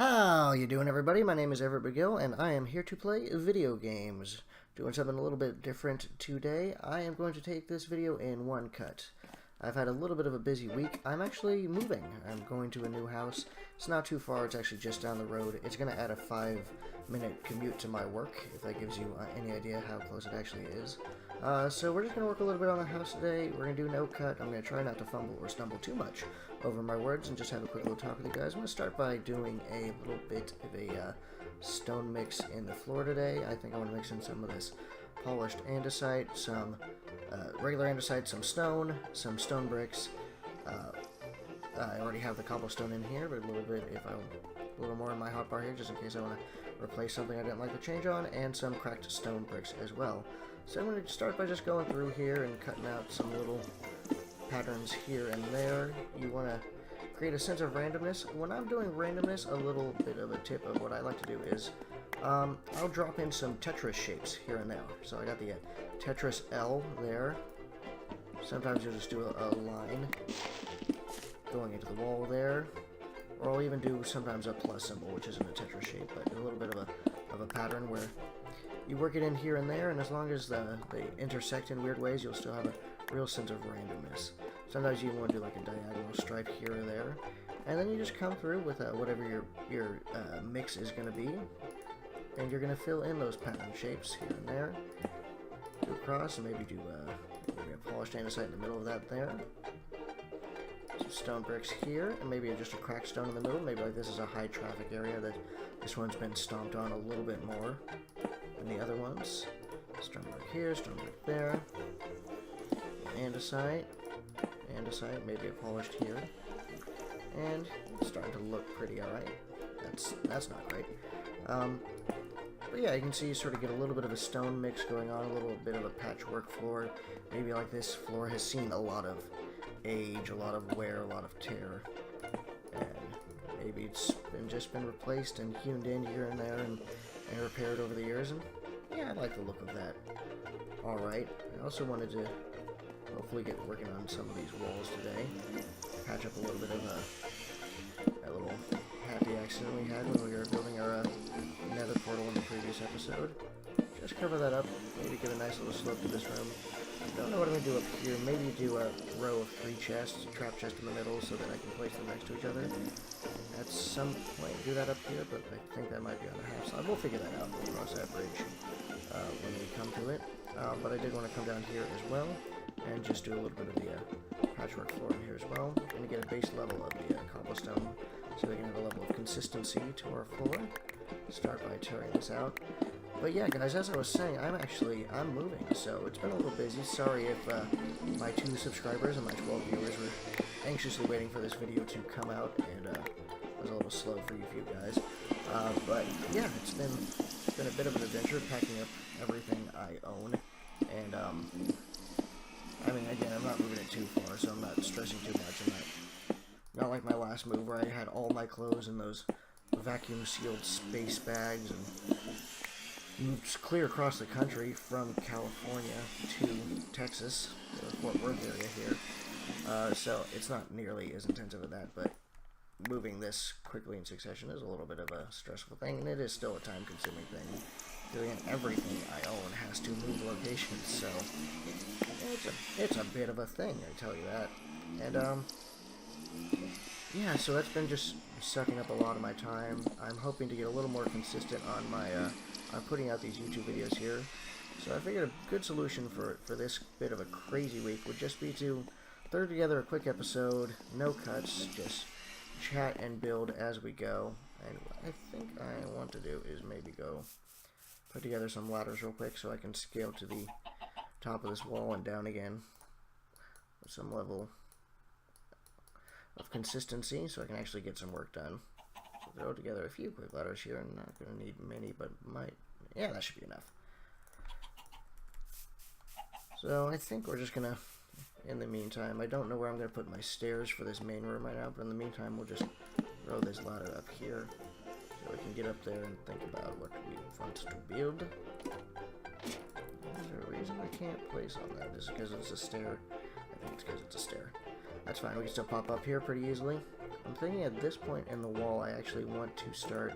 How you doing, everybody? My name is Everett McGill, and I am here to play video games. Doing something a little bit different today. I am going to take this video in one cut. I've had a little bit of a busy week. I'm actually moving. I'm going to a new house. It's not too far. It's actually just down the road. It's going to add a 5-minute commute to my work, if that gives you any idea how close it actually is. So we're just going to work a little bit on the house today. We're going to do no cut. I'm going to try not to fumble or stumble too much over my words and just have a quick little talk with you guys. I'm going to start by doing a little bit of a stone mix in the floor today. I think I want to mix in some of this polished andesite, some regular andesite, some stone bricks. I already have the cobblestone in here, but a little more in my hotbar here, just in case I want to replace something I didn't like the change on, and some cracked stone bricks as well. So I'm going to start by just going through here and cutting out some little patterns here and there. You want to create a sense of randomness. When I'm doing randomness, a little bit of a tip of what I like to do is I'll drop in some Tetris shapes here and there. So I got the Tetris L there. Sometimes you'll just do a line going into the wall there. Or I'll even do sometimes a plus symbol, which isn't a Tetris shape, but a little bit of a pattern where you work it in here and there, and as long as they intersect in weird ways, you'll still have a real sense of randomness. Sometimes you want to do like a diagonal stripe here or there, and then you just come through with whatever your mix is going to be, and you're going to fill in those pattern shapes here and there. Go across, and maybe do maybe a polished andesite in the middle of that there. Some stone bricks here, and maybe just a cracked stone in the middle. Maybe like this is a high traffic area that this one's been stomped on a little bit more than the other ones. Stone brick here, stone brick there. Andesite, maybe a polished here. And it's starting to look pretty alright. That's not great. But yeah, you can see you sort of get a little bit of a stone mix going on, a little bit of a patchwork floor. Maybe like this floor has seen a lot of age, a lot of wear, a lot of tear. And maybe it's just been replaced and hewn in here and there and repaired over the years. And yeah, I like the look of that. Alright, I also wanted to hopefully get working on some of these walls today. Patch up a little bit of that little happy accident we had when we were building our nether portal in the previous episode. Just cover that up, maybe give a nice little slope to this room. Don't know what I'm going to do up here. Maybe do a row of 3 chests, a trap chest in the middle so that I can place them next to each other. At some point do that up here, but I think that might be on the half side. We'll figure that out. We'll cross that bridge when we come to it. But I did want to come down here as well and just do a little bit of the patchwork floor in here as well. I'm going to get a base level of the cobblestone so we can have a level of consistency to our floor. Start by tearing this out. But yeah, guys, as I was saying, I'm moving, so it's been a little busy. Sorry if my 2 subscribers and my 12 viewers were anxiously waiting for this video to come out, and it was a little slow for you few guys. But yeah, it's been a bit of an adventure packing up everything I own, and I mean, again, I'm not moving it too far, so I'm not stressing too much. I'm not like my last move where I had all my clothes in those vacuum-sealed space bags and moved clear across the country from California to Texas, the Fort Worth area here. So it's not nearly as intensive as that, but moving this quickly in succession is a little bit of a stressful thing, and it is still a time-consuming thing. Doing everything I own has to move locations, so it's a bit of a thing, I tell you that. And yeah, so that's been just sucking up a lot of my time. I'm hoping to get a little more consistent on my I'm putting out these YouTube videos here. So I figured a good solution for this bit of a crazy week would just be to throw together a quick episode, no cuts, just chat and build as we go. And what I think I want to do is maybe go put together some ladders real quick so I can scale to the top of this wall and down again with some level of consistency so I can actually get some work done. So throw together a few quick ladders here. I'm not going to need many, but yeah, that should be enough. So I think we're just going to, in the meantime, I don't know where I'm going to put my stairs for this main room right now, but in the meantime we'll just throw this ladder up here so we can get up there and think about what we want to build. Is there a reason I can't place on that? Is it because it's a stair? I think it's because it's a stair. That's fine, we can still pop up here pretty easily. I'm thinking at this point in the wall, I actually want to start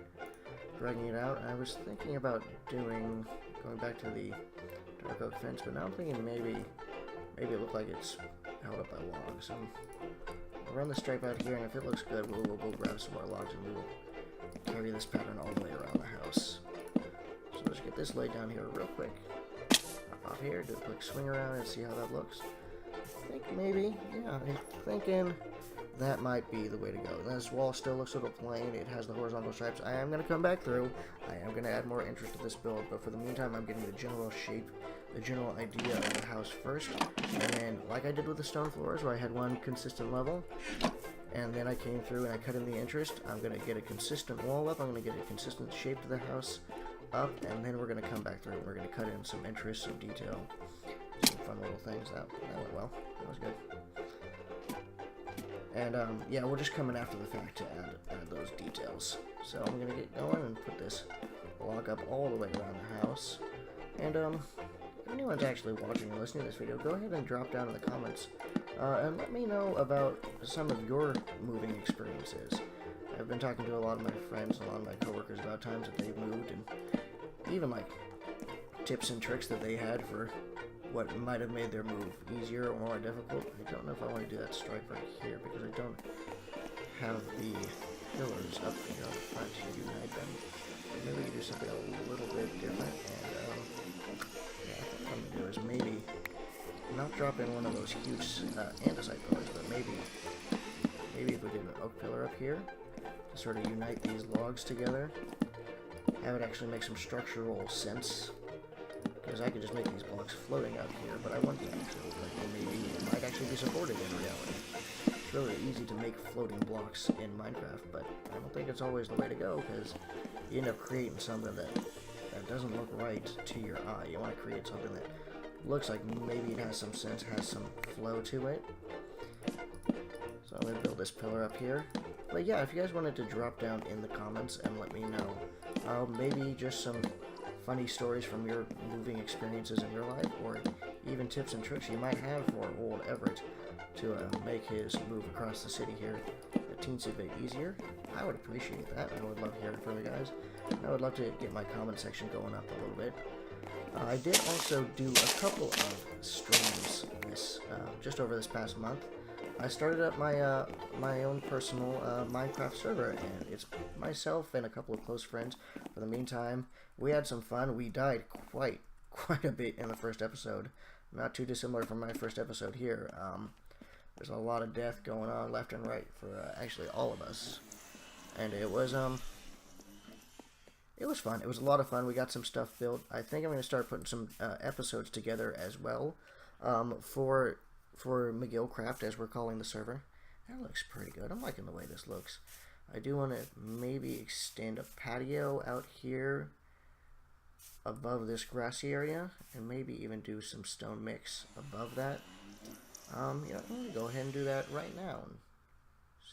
dragging it out. I was thinking about going back to the dark oak fence, but now I'm thinking maybe it looked like it's held up by logs. I'll run the stripe out here, and if it looks good, we'll grab some more logs and we will carry this pattern all the way around the house. So let's get this laid down here real quick. Hop off here, do a quick swing around and see how that looks. I think maybe, yeah, I'm thinking that might be the way to go. This wall still looks a little plain. It has the horizontal stripes. I am going to come back through. I am going to add more interest to this build, but for the meantime, I'm getting the general shape, the general idea of the house first. And then, like I did with the stone floors, where I had one consistent level, and then I came through and I cut in the interest, I'm going to get a consistent wall up. I'm going to get a consistent shape to the house up, and then we're going to come back through and we're going to cut in some interest, some detail, some fun little things. That went well. That was good. And, yeah, we're just coming after the fact to add those details. So I'm going to get going and put this block up all the way around the house. And, if anyone's actually watching or listening to this video, go ahead and drop down in the comments and let me know about some of your moving experiences. I've been talking to a lot of my friends and a lot of my coworkers about times that they've moved, and even, like, tips and tricks that they had for what might have made their move easier or more difficult. I don't know if I want to do that stripe right here because I don't have the pillars up here on the front to unite them. But maybe we can do something a little bit different, and yeah, I think what I'm going to do is maybe not drop in one of those huge andesite pillars, but maybe if we did an oak pillar up here to sort of unite these logs together, have it actually make some structural sense. Because I could just make these blocks floating out here, but I want them to look like they might actually be supported in reality. It's really easy to make floating blocks in Minecraft, but I don't think it's always the way to go, because you end up creating something that doesn't look right to your eye. You want to create something that looks like maybe it has some sense, has some flow to it. So I'm going to build this pillar up here. But yeah, if you guys wanted to drop down in the comments and let me know, maybe just some funny stories from your moving experiences in your life, or even tips and tricks you might have for old Everett to make his move across the city here a teensy bit easier, I would appreciate that. I would love hearing from you guys. I would love to get my comment section going up a little bit. I did also do a couple of streams just over this past month. I started up my own personal Minecraft server, and it's myself and a couple of close friends. For the meantime, we had some fun. We died quite a bit in the first episode. Not too dissimilar from my first episode here. There's a lot of death going on left and right for actually all of us, and it was fun. It was a lot of fun. We got some stuff built. I think I'm going to start putting some episodes together as well for McGill Craft, as we're calling the server. That looks pretty good. I'm liking the way this looks. I do want to maybe extend a patio out here above this grassy area, and maybe even do some stone mix above that. I'm going to go ahead and do that right now and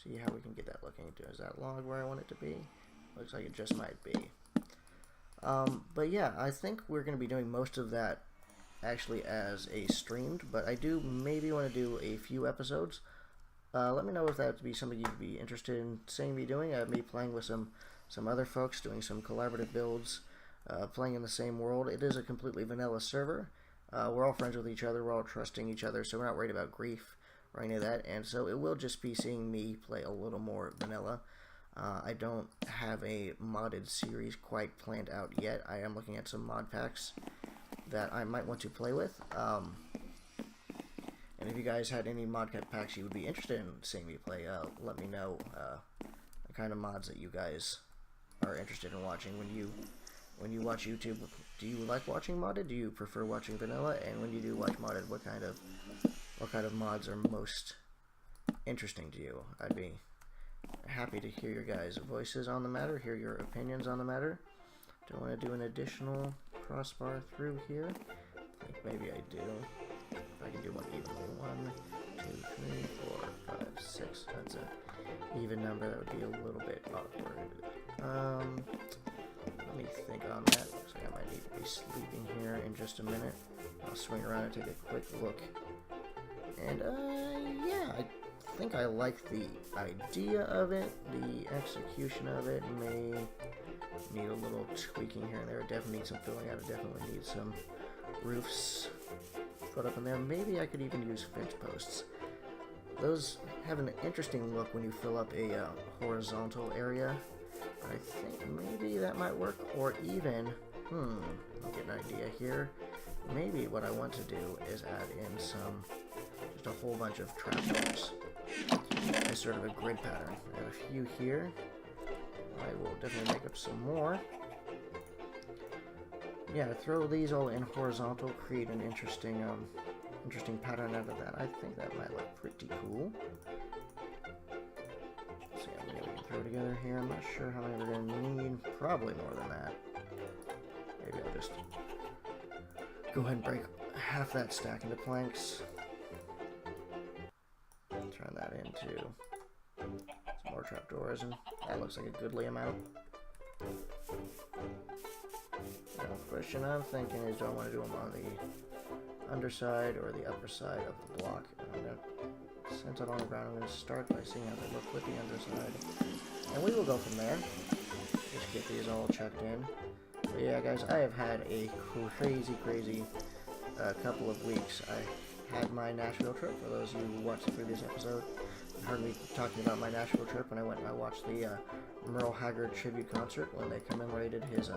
see how we can get that looking. Is that log where I want it to be? Looks like it just might be. But yeah, I think we're going to be doing most of that actually as a streamed, but I do maybe want to do a few episodes. Let me know if that would be something you'd be interested in seeing me doing. Me playing with some other folks, doing some collaborative builds, playing in the same world. It is a completely vanilla server. We're all friends with each other, we're all trusting each other, so we're not worried about grief or any of that, and so it will just be seeing me play a little more vanilla. I don't have a modded series quite planned out yet. I am looking at some mod packs that I might want to play with. And if you guys had any mod packs you would be interested in seeing me play, let me know the kind of mods that you guys are interested in watching. When you watch YouTube, do you like watching modded? Do you prefer watching vanilla? And when you do watch modded, what kind of mods are most interesting to you? I'd be happy to hear your guys' voices on the matter, hear your opinions on the matter. Do I want to do an additional crossbar through here? I think maybe I do. If I can do one evenly. 1, 2, 3, 4, 5, 6. That's an even number. That would be a little bit awkward. Let me think on that. Looks like I might need to be sleeping here in just a minute. I'll swing around and take a quick look. And, yeah, I think I like the idea of it. The execution of it may need a little tweaking here and there. It definitely needs some filling out. It definitely needs some roofs put up in there. Maybe I could even use fence posts. Those have an interesting look when you fill up a horizontal area. I think maybe that might work, or even, I'll get an idea here. Maybe what I want to do is add in just a whole bunch of trapdoors as sort of a grid pattern. I have a few here. I will definitely make up some more. Yeah, throw these all in horizontal, create an interesting pattern out of that. I think that might look pretty cool. Let's see how many we can throw together here. I'm not sure how many we're going to need. Probably more than that. Maybe I'll just go ahead and break half that stack into planks. Turn that into some more trapdoors, and that looks like a goodly amount. Now, the question I'm thinking is, do I want to do them on the underside or the upper side of the block? And I'm going to, since I'm on the ground, I'm going to start by seeing how they look with the underside. And we will go from there. Just get these all checked in. But yeah, guys, I have had a crazy couple of weeks. I had my Nashville trip. For those of you who watched the previous episode, you heard me talking about my Nashville trip when I went and I watched the Merle Haggard tribute concert when they commemorated his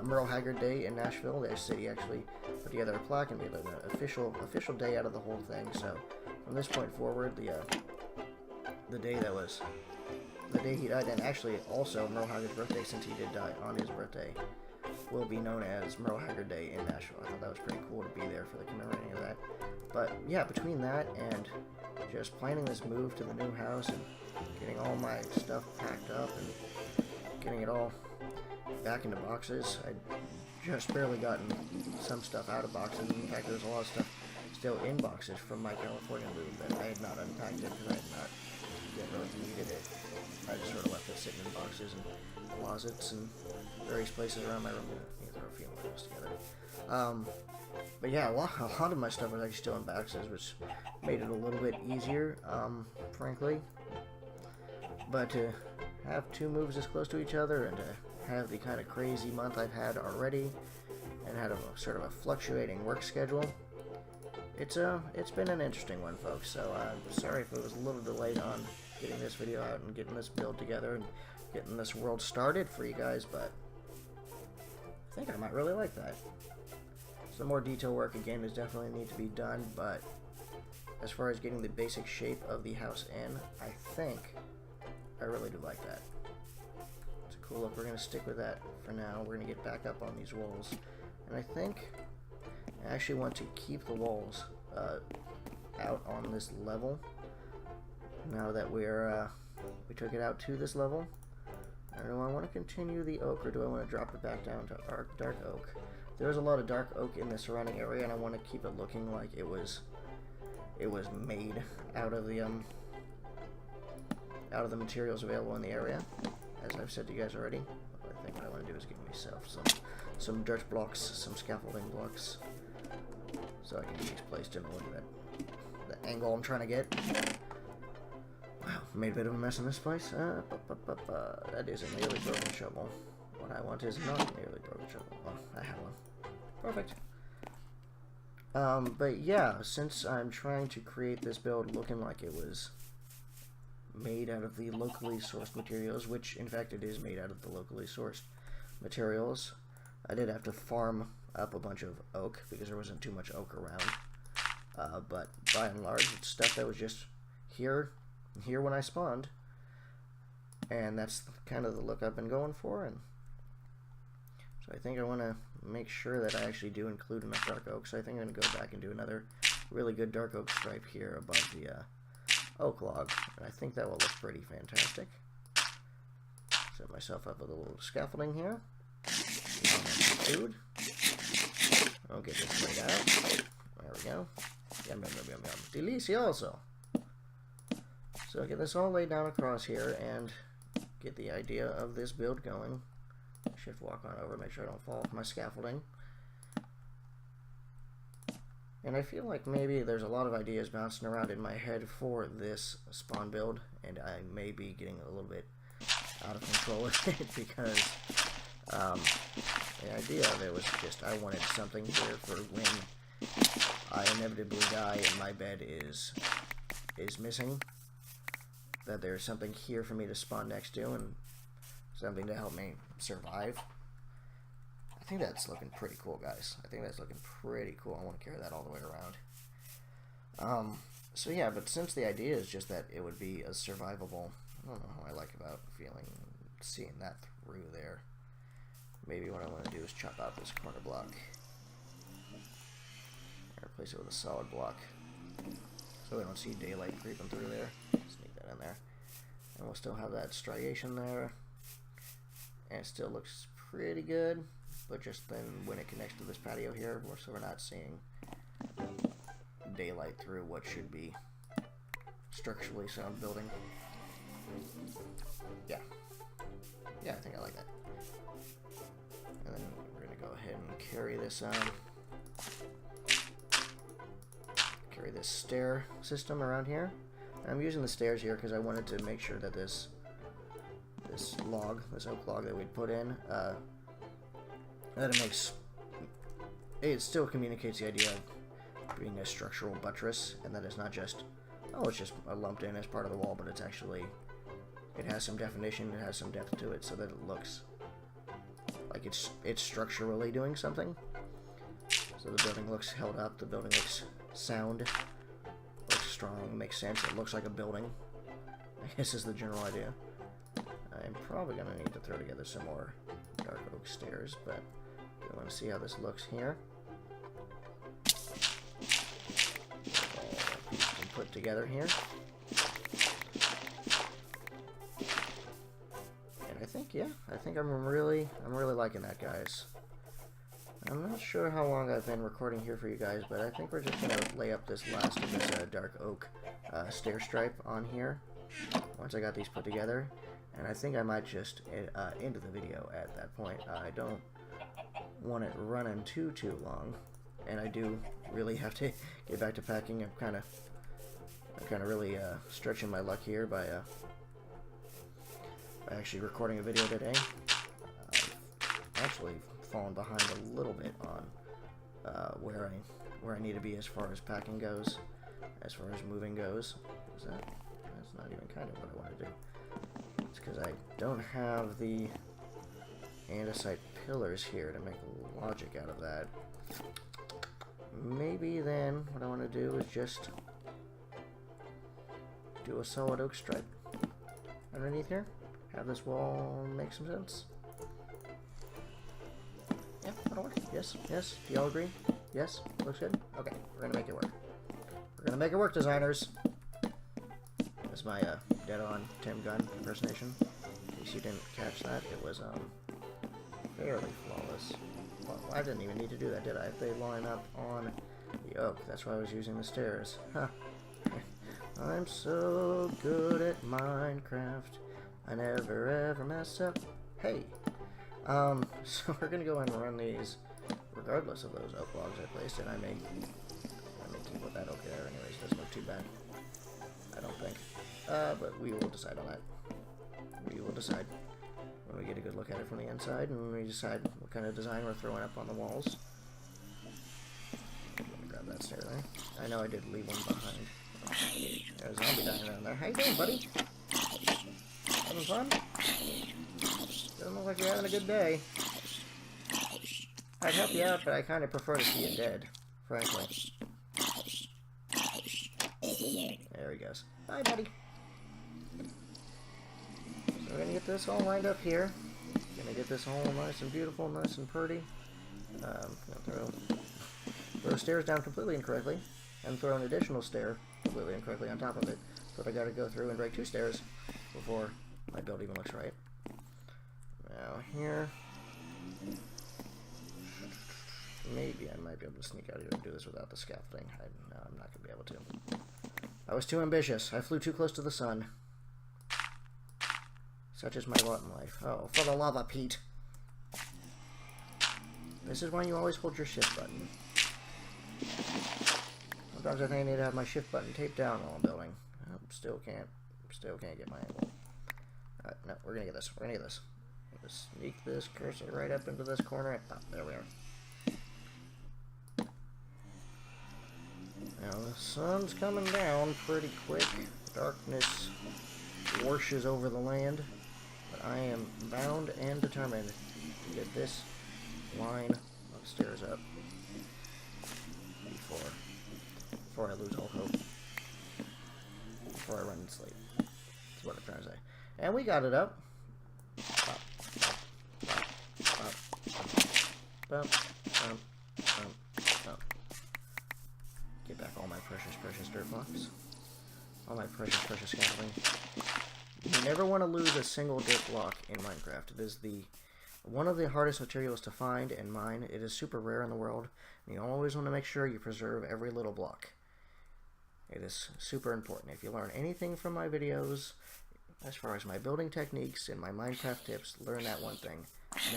Merle Haggard Day in Nashville. The city actually put together a plaque and made an official day out of the whole thing. So from this point forward, the day he died, and actually also Merle Haggard's birthday, since he did die on his birthday, will be known as Merle Haggard Day in Nashville. I thought that was pretty cool to be there for the commemorating of that. But yeah, between that and just planning this move to the new house and getting all my stuff packed up and getting it all back into boxes, I'd just barely gotten some stuff out of boxes. In fact, there was a lot of stuff still in boxes from my California move that I had not unpacked it because I had not yet really needed it. I just sort of left it sitting in boxes and closets and various places around my room. Yeah, throw a few more of those together. But yeah, a lot of my stuff was actually still in boxes, which made it a little bit easier, frankly. But to have two moves this close to each other and to have the kind of crazy month I've had already and had a sort of a fluctuating work schedule, it's been an interesting one, folks. So I'm sorry if it was a little delayed on getting this video out and getting this build together and getting this world started for you guys, but I think I might really like that. Some more detail work again is definitely need to be done, but as far as getting the basic shape of the house in, I think I really do like that. It's a cool look. We're going to stick with that for now. We're going to get back up on these walls, and I think I actually want to keep the walls out on this level now that we took it out to this level. I don't know, I want to continue the oak, or do I want to drop it back down to our dark oak? There's a lot of dark oak in the surrounding area, and I want to keep it looking like it was made out of the materials available in the area. As I've said to you guys already, I think what I want to do is give myself some dirt blocks, some scaffolding blocks, so I can get these placed in. Look at the angle I'm trying to get. Wow, made a bit of a mess in this place. That is a nearly broken shovel. What I want is not a nearly broken shovel. Oh, I have one. Perfect. But yeah, since I'm trying to create this build looking like it was made out of the locally sourced materials, which in fact it is made out of the locally sourced materials, I did have to farm up a bunch of oak because there wasn't too much oak around. But by and large, it's stuff that was just here when I spawned, and that's kind of the look I've been going for. And so I think I want to make sure that I actually do include enough dark oak. So I think I'm going to go back and do another really good dark oak stripe here above the oak log, and I think that will look pretty fantastic. Set myself up with a little scaffolding here. Food. I'll get this laid out. There we go. Yum, yum, yum, yum, yum. Delicioso. So get this all laid down across here and get the idea of this build going. Shift walk on over, make sure I don't fall off my scaffolding. And I feel like maybe there's a lot of ideas bouncing around in my head for this spawn build, and I may be getting a little bit out of control with it because the idea of it was just I wanted something here for when I inevitably die and my bed is missing, that there's something here for me to spawn next to and something to help me survive. I think that's looking pretty cool, guys. I think that's looking pretty cool. I want to carry that all the way around. So yeah, but since the idea is just that it would be a survivable, I don't know how I like about seeing that through there. Maybe what I want to do is chop out this corner block and replace it with a solid block, so we don't see daylight creeping through there. Sneak that in there, and we'll still have that striation there, and it still looks pretty good. But just then, when it connects to this patio here, so we're not seeing daylight through what should be structurally sound building. Yeah, I think I like that. And then we're gonna go ahead and carry this stair system around here. And I'm using the stairs here because I wanted to make sure that this oak log that we'd put in, that it still communicates the idea of being a structural buttress, and that it's not just, oh, it's just lumped in as part of the wall, but it's actually, it has some definition, it has some depth to it, so that it looks like it's structurally doing something. So the building looks held up, the building looks sound, looks strong, makes sense, it looks like a building, I guess is the general idea. I'm probably going to need to throw together some more dark oak stairs, but I want to see how this looks here. All that piece can put together here. And I think I'm really liking that, guys. I'm not sure how long I've been recording here for you guys, but I think we're just going to lay up this last of this dark oak stair stripe on here once I got these put together. And I think I might just end the video at that point. I don't want it running too long, and I do really have to get back to packing. I'm kind of really stretching my luck here by actually recording a video today. I've actually fallen behind a little bit on where I need to be as far as packing goes, as far as moving goes. That's not even kind of what I want to do. It's because I don't have the andesite pillars here to make logic out of that. Maybe then what I want to do is just do a solid oak stripe underneath here. Have this wall make some sense. Yeah, that'll work. Yes. Do y'all agree? Yes? Looks good? Okay, we're gonna make it work. We're gonna make it work, designers! That's my dead-on Tim Gunn impersonation. In case you didn't catch that, it was fairly flawless. Well, I didn't even need to do that, did I? If they line up on the oak, that's why I was using the stairs. Huh. I'm so good at Minecraft, I never ever mess up. Hey! So we're gonna go ahead and run these regardless of those oak logs I placed, and I may keep with that oak there anyways. Doesn't look too bad, I don't think. But we will decide on that. We will decide when we get a good look at it from the inside, and when we decide what kind of design we're throwing up on the walls. Let me grab that stair there. I know I did leave one behind. There's a zombie dying down there. How you doing, buddy? Having fun? Doesn't look like you're having a good day. I'd help you out, but I kind of prefer to see you dead, frankly. There he goes. Bye, buddy. So we're going to get this all lined up here. Going to get this all nice and beautiful, nice and pretty. Throw stairs down completely incorrectly, and throw an additional stair completely incorrectly on top of it. So I got to go through and break 2 stairs before my build even looks right. Now here, maybe I might be able to sneak out here and do this without the scaffolding. No, I'm not going to be able to. I was too ambitious. I flew too close to the sun. Such is my lot in life. Oh, for the love of Pete. This is why you always hold your shift button. Sometimes I think I need to have my shift button taped down while I'm building. Still can't get my angle. Alright, no, we're gonna get this. We're gonna get this. Just sneak this cursor right up into this corner and pop. There we are. Now the sun's coming down pretty quick. Darkness washes over the land. But I am bound and determined to get this line of stairs up before I lose all hope. Before I run and sleep. That's what I'm trying to say. And we got it up. Pop, pop, pop, pop, pop, pop. Get back all my precious dirt blocks. All my precious scaffolding. You never want to lose a single dirt block in Minecraft. It is one of the hardest materials to find and mine. It is super rare in the world. And you always want to make sure you preserve every little block. It is super important. If you learn anything from my videos, as far as my building techniques and my Minecraft tips, learn that one thing.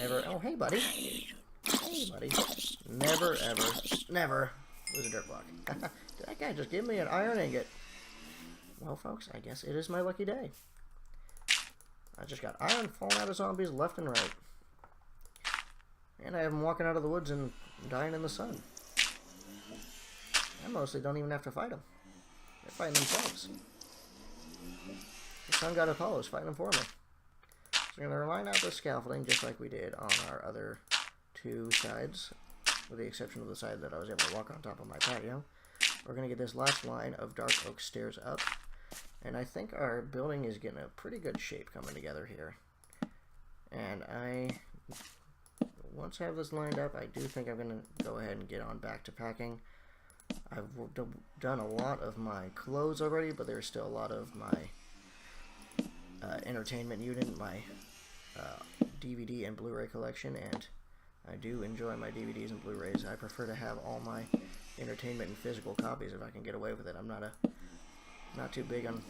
Never, oh hey buddy. Hey buddy. Never, ever, never lose a dirt block. That guy just gave me an iron ingot. Well folks, I guess it is my lucky day. I just got iron falling out of zombies left and right. And I have them walking out of the woods and dying in the sun. I mostly don't even have to fight them. They're fighting themselves. The sun god Apollo is fighting them for me. So we're going to line out the scaffolding just like we did on our other two sides, with the exception of the side that I was able to walk on top of my patio. We're going to get this last line of dark oak stairs up. And I think our building is getting a pretty good shape coming together here. And once I have this lined up, I do think I'm going to go ahead and get on back to packing. I've done a lot of my clothes already, but there's still a lot of my entertainment unit, my DVD and Blu-ray collection, and I do enjoy my DVDs and Blu-rays. I prefer to have all my entertainment in physical copies if I can get away with it. I'm not too big on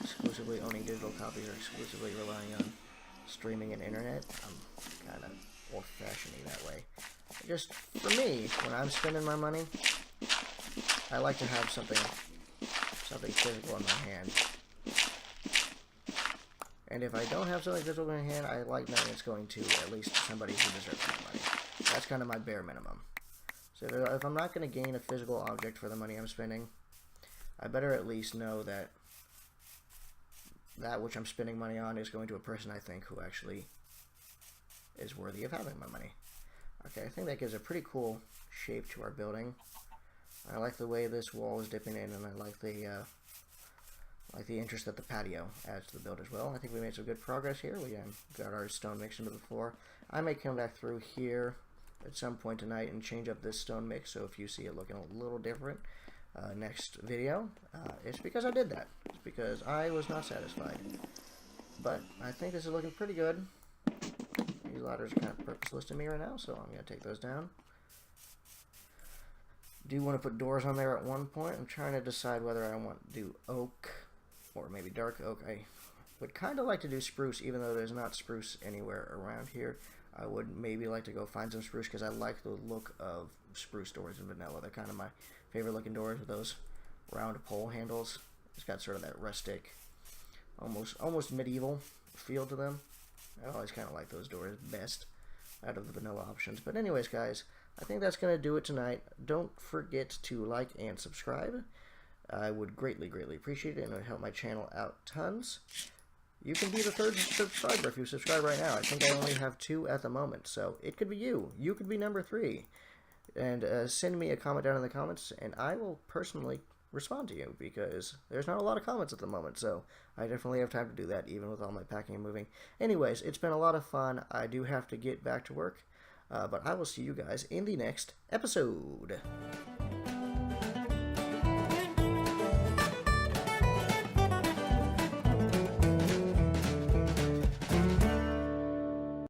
exclusively owning digital copies or exclusively relying on streaming and internet. I'm kind of old-fashioned that way. Just for me, when I'm spending my money, I like to have something physical in my hand. And if I don't have something physical in my hand, I like knowing it's going to at least somebody who deserves my money. That's kind of my bare minimum. So if I'm not going to gain a physical object for the money I'm spending, I better at least know that that which I'm spending money on is going to a person I think who actually is worthy of having my money. Okay, I think that gives a pretty cool shape to our building. I like the way this wall is dipping in, and I like the interest that the patio adds to the build as well. I think we made some good progress here. We got our stone mix into the floor. I may come back through here at some point tonight and change up this stone mix, so if you see it looking a little different next video, it's because I did that. It's because I was not satisfied. But I think this is looking pretty good. These ladders are kind of purposeless to me right now, so I'm going to take those down. Do want to put doors on there at one point. I'm trying to decide whether I want to do oak or maybe dark oak. I would kind of like to do spruce, even though there's not spruce anywhere around here. I would maybe like to go find some spruce because I like the look of spruce doors in vanilla. They're kind of my favorite looking doors with those round pole handles. It's got sort of that rustic, almost medieval feel to them. I always kind of like those doors best out of the vanilla options. But anyways, guys, I think that's going to do it tonight. Don't forget to like and subscribe. I would greatly appreciate it, and it would help my channel out tons. You can be the third subscriber if you subscribe right now. I think I only have 2 at the moment, so it could be you. You could be number 3. And send me a comment down in the comments, and I will personally respond to you, because there's not a lot of comments at the moment, so I definitely have time to do that, even with all my packing and moving. Anyways, it's been a lot of fun. I do have to get back to work. But I will see you guys in the next episode.